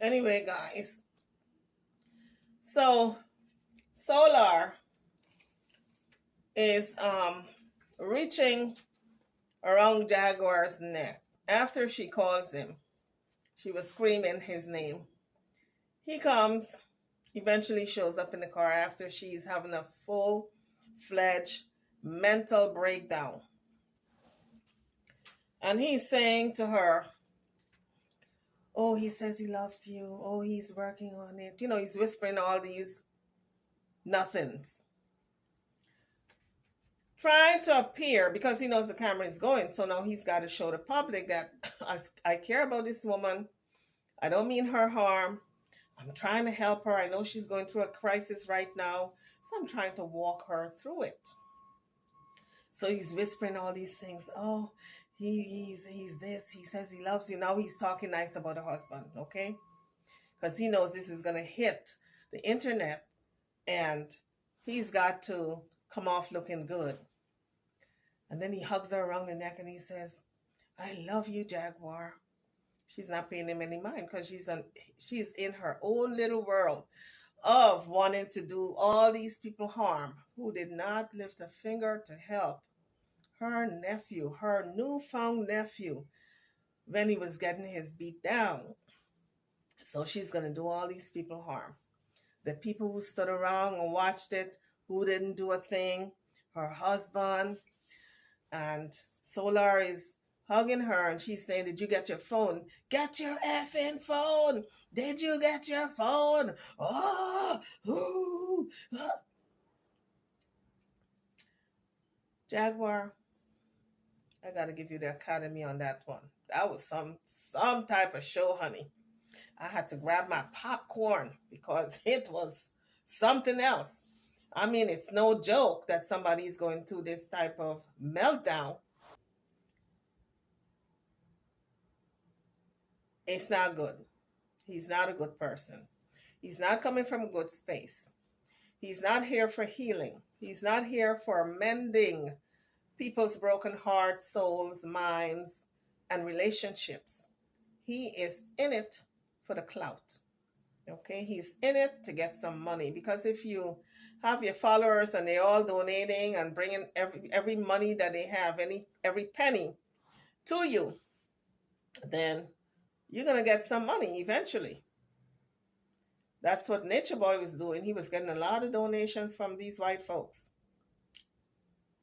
Anyway, guys, so Solar is reaching around Jaguar's neck after she calls him. She was screaming his name. He comes, eventually shows up in the car after she's having a full-fledged mental breakdown. And he's saying to her, oh, he says he loves you. Oh, he's working on it. He's whispering all these nothings. Trying to appear, because he knows the camera is going, so now he's got to show the public that I care about this woman. I don't mean her harm. I'm trying to help her. I know she's going through a crisis right now, so I'm trying to walk her through it. So he's whispering all these things. Oh, he's this. He says he loves you. Now he's talking nice about the husband, okay? Because he knows this is going to hit the internet, and he's got to come off looking good. And then he hugs her around the neck and he says, I love you, Jaguar. She's not paying him any mind because she's in her own little world of wanting to do all these people harm who did not lift a finger to help her nephew, her newfound nephew, when he was getting his beat down. So she's going to do all these people harm. The people who stood around and watched it, who didn't do a thing, her husband, and Solar is hugging her and she's saying, did you get your phone? Get your effing phone. Did you get your phone? Oh, ooh, ah. Jaguar, I got to give you the Academy on that one. That was some type of show, honey. I had to grab my popcorn because it was something else. I mean, it's no joke that somebody's going through this type of meltdown. It's not good. He's not a good person. He's not coming from a good space. He's not here for healing. He's not here for mending people's broken hearts, souls, minds, and relationships. He is in it for the clout. Okay, he's in it to get some money, because if you have your followers and they're all donating and bringing every money that they have, every penny to you, then you're gonna get some money eventually. That's what Nature Boy was doing. He was getting a lot of donations from these white folks.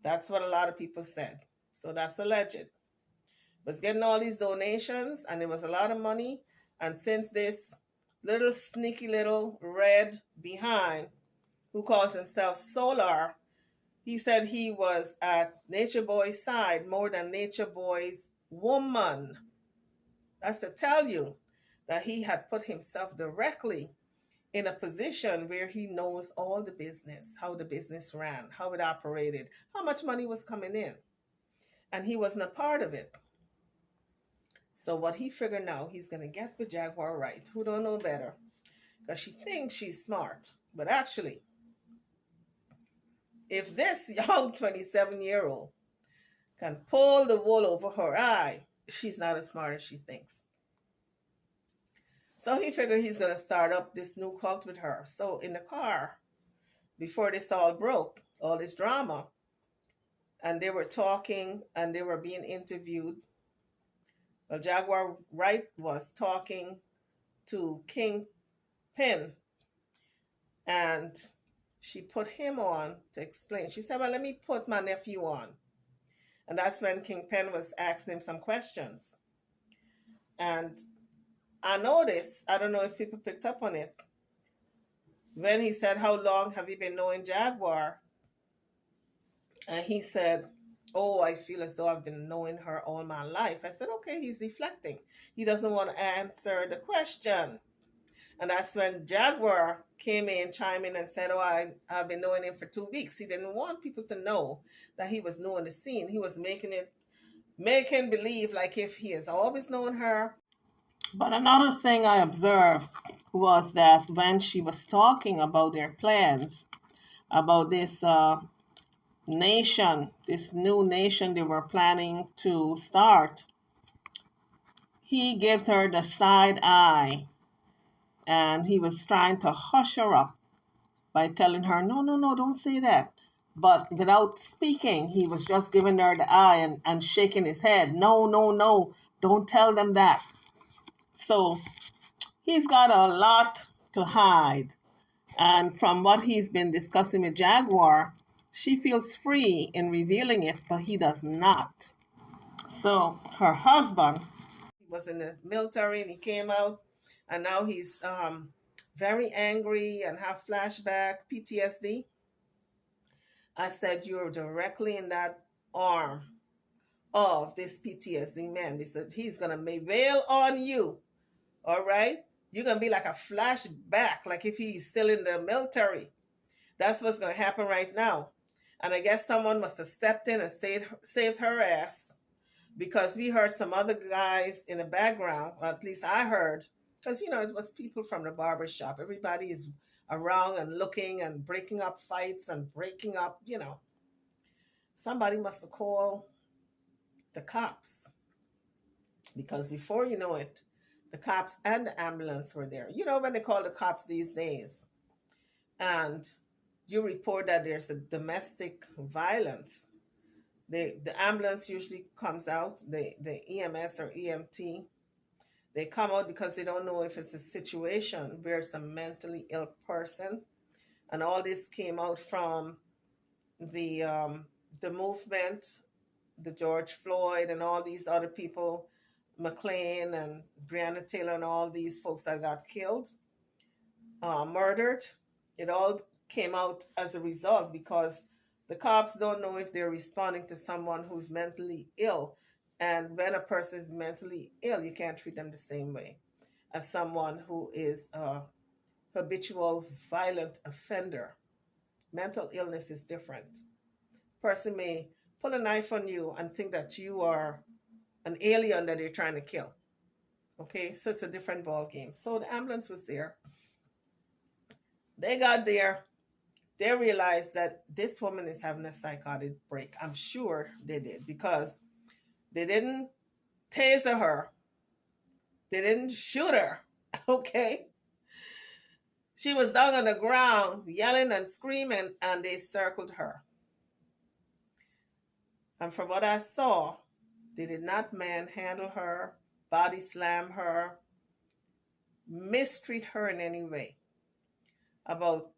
That's what a lot of people said. So that's alleged. Was getting all these donations and it was a lot of money. And since this little sneaky little red behind, who calls himself Solar, he said he was at Nature Boy's side more than Nature Boy's woman. That's to tell you that he had put himself directly in a position where he knows all the business, how the business ran, how it operated, how much money was coming in. And he wasn't a part of it. So what he figured now, he's going to get with Jaguar right, who don't know better, because she thinks she's smart. But actually, if this young 27-year-old can pull the wool over her eye, she's not as smart as she thinks. So he figured he's going to start up this new cult with her. So in the car, before this all broke, all this drama, and they were talking and they were being interviewed. Well, Jaguar Wright was talking to Kingpin, and she put him on to explain. She said, well, let me put my nephew on. And that's when Kingpin was asking him some questions. And I noticed, I don't know if people picked up on it, when he said, how long have you been knowing Jaguar? And he said, oh, I feel as though I've been knowing her all my life. I said, okay, he's deflecting. He doesn't want to answer the question. And that's when Jaguar came in, chimed in and said, oh, I've been knowing him for 2 weeks. He didn't want people to know that he was knowing the scene. He was making believe like if he has always known her. But another thing I observed was that when she was talking about their plans, about this nation, this new nation they were planning to start, he gives her the side eye And he was trying to hush her up by telling her, no, no, no, don't say that. But without speaking, he was just giving her the eye and shaking his head. No, no, no, don't tell them that. So he's got a lot to hide. And from what he's been discussing with Jaguar, she feels free in revealing it, but he does not. So her husband, he was in the military and he came out, and now he's very angry and have flashback PTSD. I said, you're directly in that arm of this PTSD man. He said he's gonna wail on you. All right, you're gonna be like a flashback, like if he's still in the military. That's what's gonna happen right now. And I guess someone must have stepped in and saved her ass, because we heard some other guys in the background, or at least I heard, because it was people from the barber shop. Everybody is around and looking and breaking up fights and breaking up. Somebody must have called the cops, because before you know it, the cops and the ambulance were there. When they call the cops these days, and you report that there's a domestic violence, the ambulance usually comes out, the EMS or EMT, they come out because they don't know if it's a situation where it's a mentally ill person. And all this came out from the movement, the George Floyd and all these other people, McLean and Breonna Taylor and all these folks that got killed, murdered. It all came out as a result because the cops don't know if they're responding to someone who's mentally ill. And when a person is mentally ill, you can't treat them the same way as someone who is a habitual violent offender. Mental illness is different. Person may pull a knife on you and think that you are an alien that they're trying to kill. Okay, so it's a different ball game. So the ambulance was there. They got there. They realized that this woman is having a psychotic break. I'm sure they did, because they didn't taser her. They didn't shoot her. Okay. She was down on the ground yelling and screaming, and they circled her. And from what I saw, they did not manhandle her, body slam her, mistreat her in any way. About,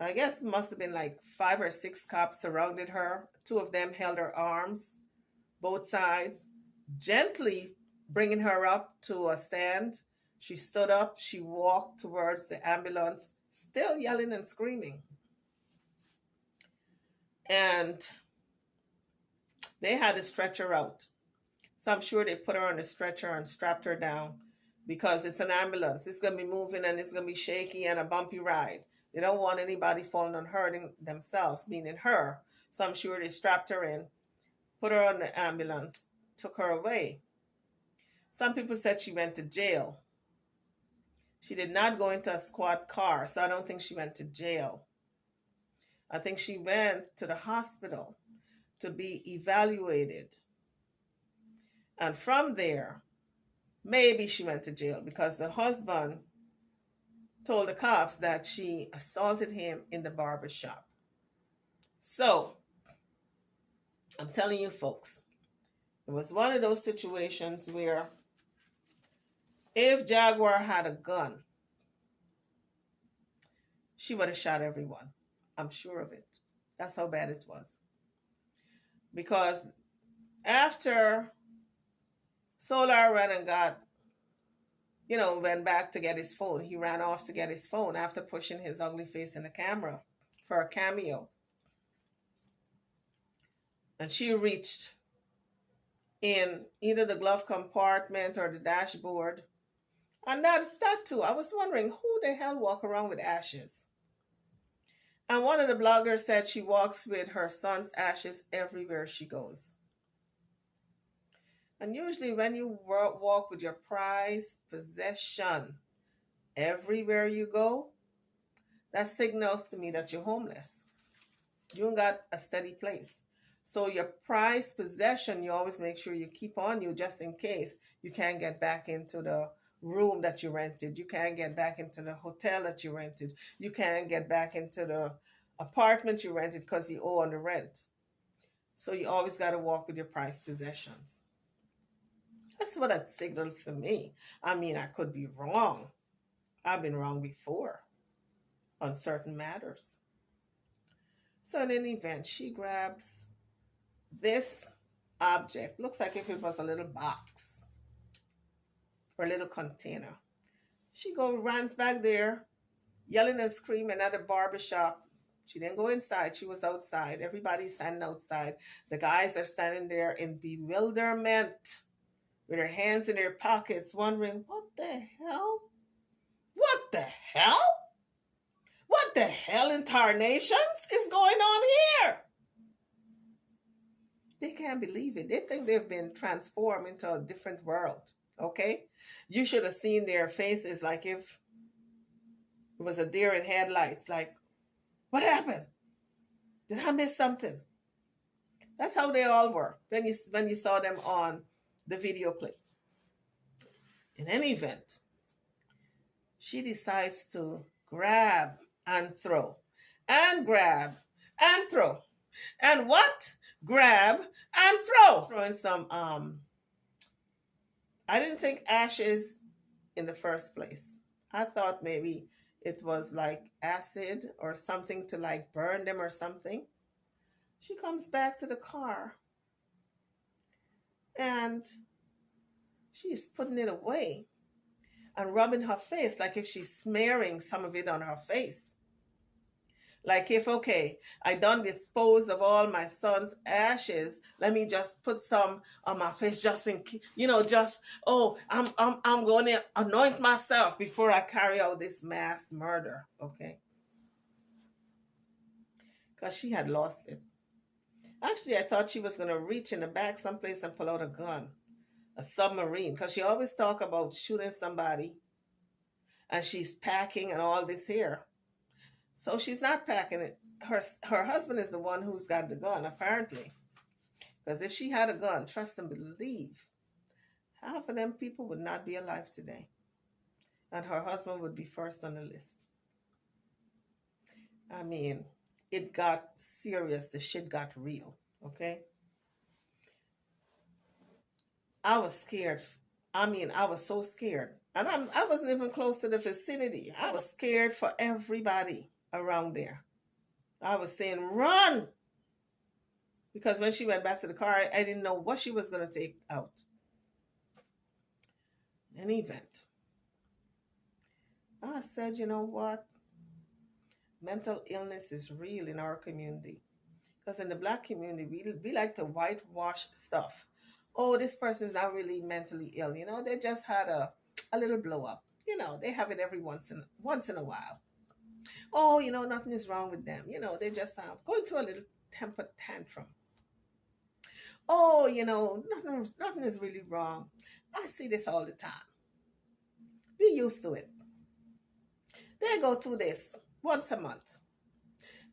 I guess, must have been like 5 or 6 cops surrounded her. 2 of them held her arms, both sides, gently bringing her up to a stand. She stood up. She walked towards the ambulance, still yelling and screaming. And they had to stretch her out. So I'm sure they put her on a stretcher and strapped her down, because it's an ambulance. It's going to be moving and it's going to be shaky and a bumpy ride. They don't want anybody falling and hurting themselves, meaning her. So I'm sure they strapped her in, put her on the ambulance, took her away. Some people said she went to jail. She did not go into a squad car, so I don't think she went to jail. I think she went to the hospital to be evaluated. And from there, maybe she went to jail, because the husband told the cops that she assaulted him in the barber shop. So, I'm telling you folks, it was one of those situations where if Jaguar had a gun, she would have shot everyone. I'm sure of it. That's how bad it was. Because after Solar ran and got, went back to get his phone. He ran off to get his phone after pushing his ugly face in the camera for a cameo. And she reached in either the glove compartment or the dashboard. And that too, I was wondering, who the hell walk around with ashes? And one of the bloggers said she walks with her son's ashes everywhere she goes. And usually when you walk with your prized possession everywhere you go, that signals to me that you're homeless. You ain't got a steady place. So your prized possession, you always make sure you keep on you, just in case you can't get back into the room that you rented. You can't get back into the hotel that you rented. You can't get back into the apartment you rented because you owe on the rent. So you always got to walk with your prized possessions. That's what that signals to me. I mean, I could be wrong. I've been wrong before on certain matters. So in any event, she grabs this object. Looks like if it was a little box or a little container. She runs back there, yelling and screaming at the barber shop. She didn't go inside. She was outside. Everybody's standing outside. The guys are standing there in bewilderment with their hands in their pockets, wondering, what the hell? What the hell? What the hell in tarnations is going on here? They can't believe it. They think they've been transformed into a different world. Okay? You should have seen their faces like if it was a deer in headlights. Like, what happened? Did I miss something? That's how they all were when you saw them on the video clip. In any event, she decides to grab and throw, and grab and throw, and what? Grab and throw. Throwing some I didn't think ashes in the first place. I thought maybe it was like acid or something to like burn them or something. She comes back to the car and she's putting it away and rubbing her face like if she's smearing some of it on her face. Like if, okay, I done dispose of all my son's ashes, let me just put some on my face just in, just, I'm going to anoint myself before I carry out this mass murder, okay? Because she had lost it. Actually, I thought she was going to reach in the back someplace and pull out a gun, a submarine, because she always talk about shooting somebody and she's packing and all this here. So she's not packing it. Her husband is the one who's got the gun, apparently. Because if she had a gun, trust and believe, half of them people would not be alive today. And her husband would be first on the list. I mean, it got serious. The shit got real, okay? I was scared. I was so scared. And I wasn't even close to the vicinity. I was scared for everybody around there. I was saying, run! Because when she went back to the car, I didn't know what she was going to take out. In any event, I said, you know what? Mental illness is real in our community. Because in the Black community, we like to whitewash stuff. Oh, this person's not really mentally ill. They just had a little blow up. They have it every once in a while. Oh, nothing is wrong with them. They just going through a little temper tantrum. Oh, nothing is really wrong. I see this all the time. Be used to it. They go through this once a month.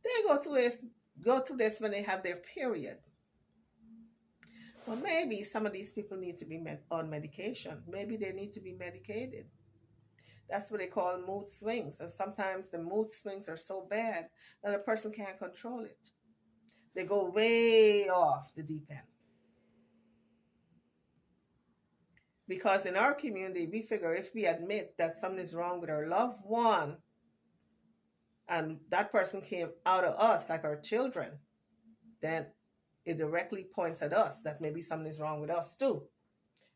They go through this when they have their period. Well, maybe some of these people need to be on medication. Maybe they need to be medicated. That's what they call mood swings. And sometimes the mood swings are so bad that a person can't control it. They go way off the deep end. Because in our community, we figure if we admit that something is wrong with our loved one, and that person came out of us, like our children, then it directly points at us that maybe something is wrong with us too.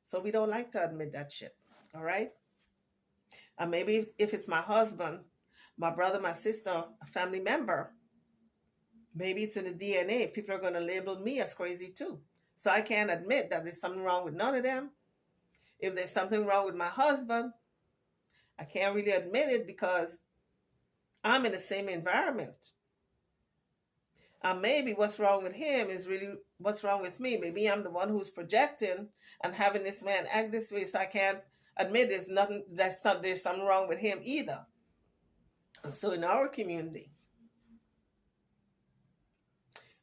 So we don't like to admit that shit. All right? And maybe if it's my husband, my brother, my sister, a family member, maybe it's in the DNA. People are going to label me as crazy too. So I can't admit that there's something wrong with none of them. If there's something wrong with my husband, I can't really admit it because I'm in the same environment. And maybe what's wrong with him is really what's wrong with me. Maybe I'm the one who's projecting and having this man act this way, so I can't admit there's something wrong with him either. And so in our community,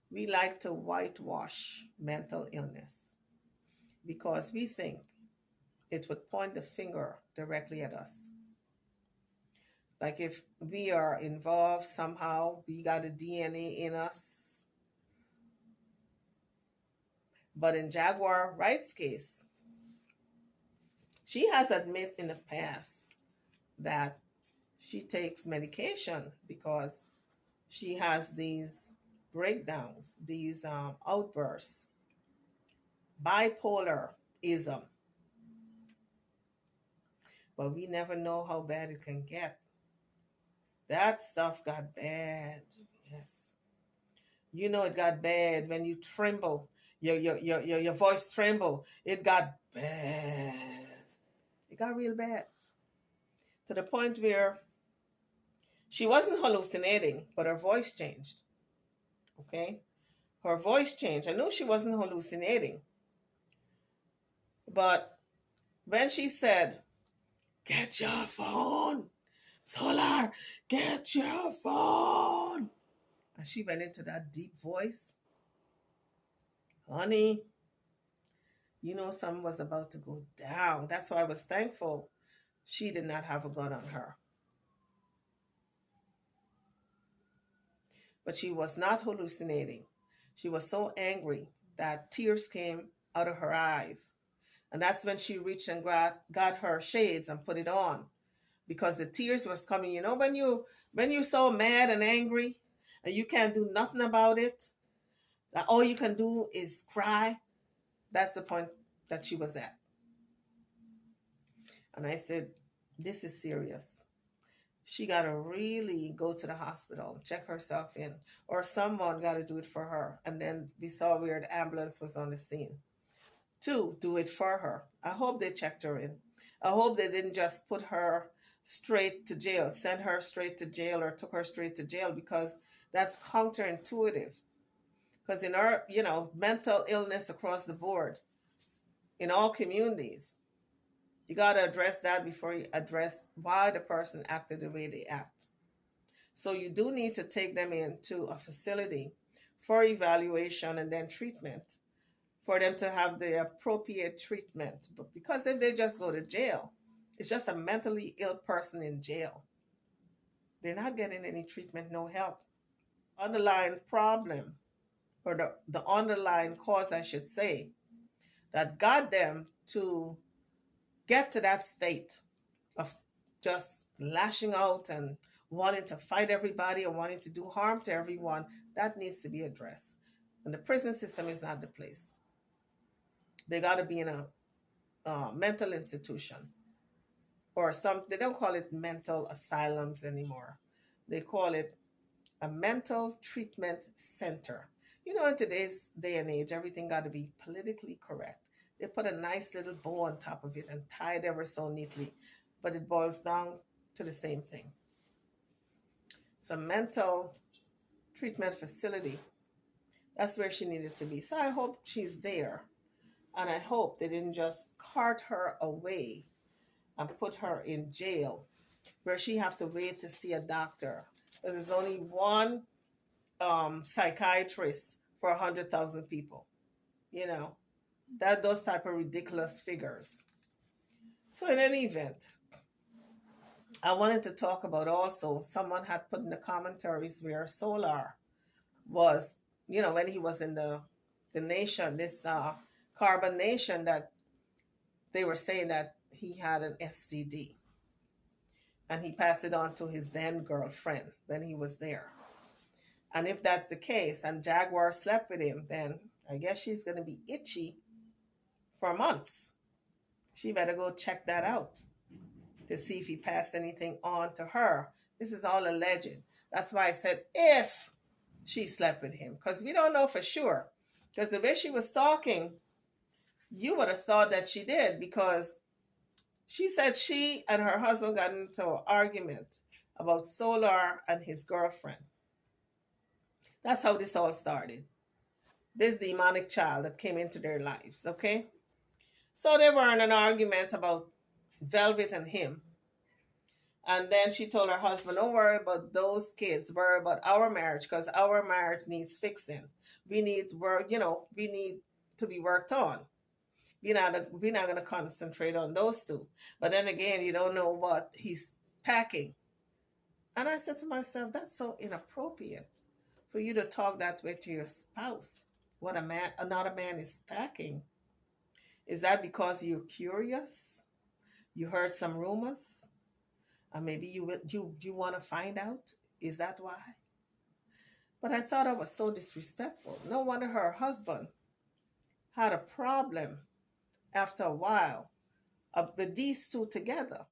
we like to whitewash mental illness because we think it would point the finger directly at us. Like if we are involved somehow, we got a DNA in us. But in Jaguar Wright's case, she has admitted in the past that she takes medication because she has these breakdowns, these outbursts, bipolarism. But we never know how bad it can get. That stuff got bad. Yes. You know it got bad when you tremble. Your voice tremble. It got bad. It got real bad. To the point where she wasn't hallucinating, but her voice changed. Okay? Her voice changed. I knew she wasn't hallucinating. But when she said, "Get your phone, Solar, get your phone," and she went into that deep voice, honey, you know something was about to go down. That's why I was thankful she did not have a gun on her. But she was not hallucinating. She was so angry that tears came out of her eyes. And that's when she reached and got her shades and put it on, because the tears was coming. You know, when you so mad and angry and you can't do nothing about it, that all you can do is cry. That's the point that she was at. And I said, this is serious. She got to really go to the hospital, check herself in, or someone got to do it for her. And then we saw where the ambulance was on the scene to do it for her. I hope they checked her in. I hope they didn't just put her straight to jail, send her straight to jail, or took her straight to jail, because that's counterintuitive. Because in our, mental illness across the board, in all communities, you got to address that before you address why the person acted the way they act. So you do need to take them into a facility for evaluation and then treatment, for them to have the appropriate treatment. But because if they just go to jail, it's just a mentally ill person in jail. They're not getting any treatment, no help. Underlying problem, or the underlying cause, I should say, that got them to get to that state of just lashing out and wanting to fight everybody and wanting to do harm to everyone, that needs to be addressed. And the prison system is not the place. They got to be in a mental institution, or they don't call it mental asylums anymore. They call it a mental treatment center. You know, in today's day and age, everything got to be politically correct. They put a nice little bow on top of it and tie it ever so neatly, but it boils down to the same thing. It's a mental treatment facility. That's where she needed to be. So I hope she's there. And I hope they didn't just cart her away and put her in jail where she have to wait to see a doctor. Because there's only one psychiatrist for 100,000 people. You know, those type of ridiculous figures. So in any event, I wanted to talk about also, someone had put in the commentaries where Solar was, when he was in the nation, this Carbon Nation, that they were saying that he had an STD. And he passed it on to his then girlfriend when he was there. And if that's the case, and Jaguar slept with him, then I guess she's going to be itchy for months. She better go check that out to see if he passed anything on to her. This is all alleged. That's why I said if she slept with him, because we don't know for sure. Because the way she was talking, you would have thought that she did, because she said she and her husband got into an argument about Solar and his girlfriend. That's how this all started. This demonic child that came into their lives, okay? So they were in an argument about Velvet and him. And then she told her husband, don't worry about those kids, worry about our marriage, because our marriage needs fixing. We need work, we need to be worked on. we're not gonna concentrate on those two. But then again, you don't know what he's packing. And I said to myself, that's so inappropriate for you to talk that way to your spouse. What another man is packing. Is that because you're curious? You heard some rumors? Or maybe you want to find out? Is that why? But I thought I was so disrespectful. No wonder her husband had a problem after a while with these two together.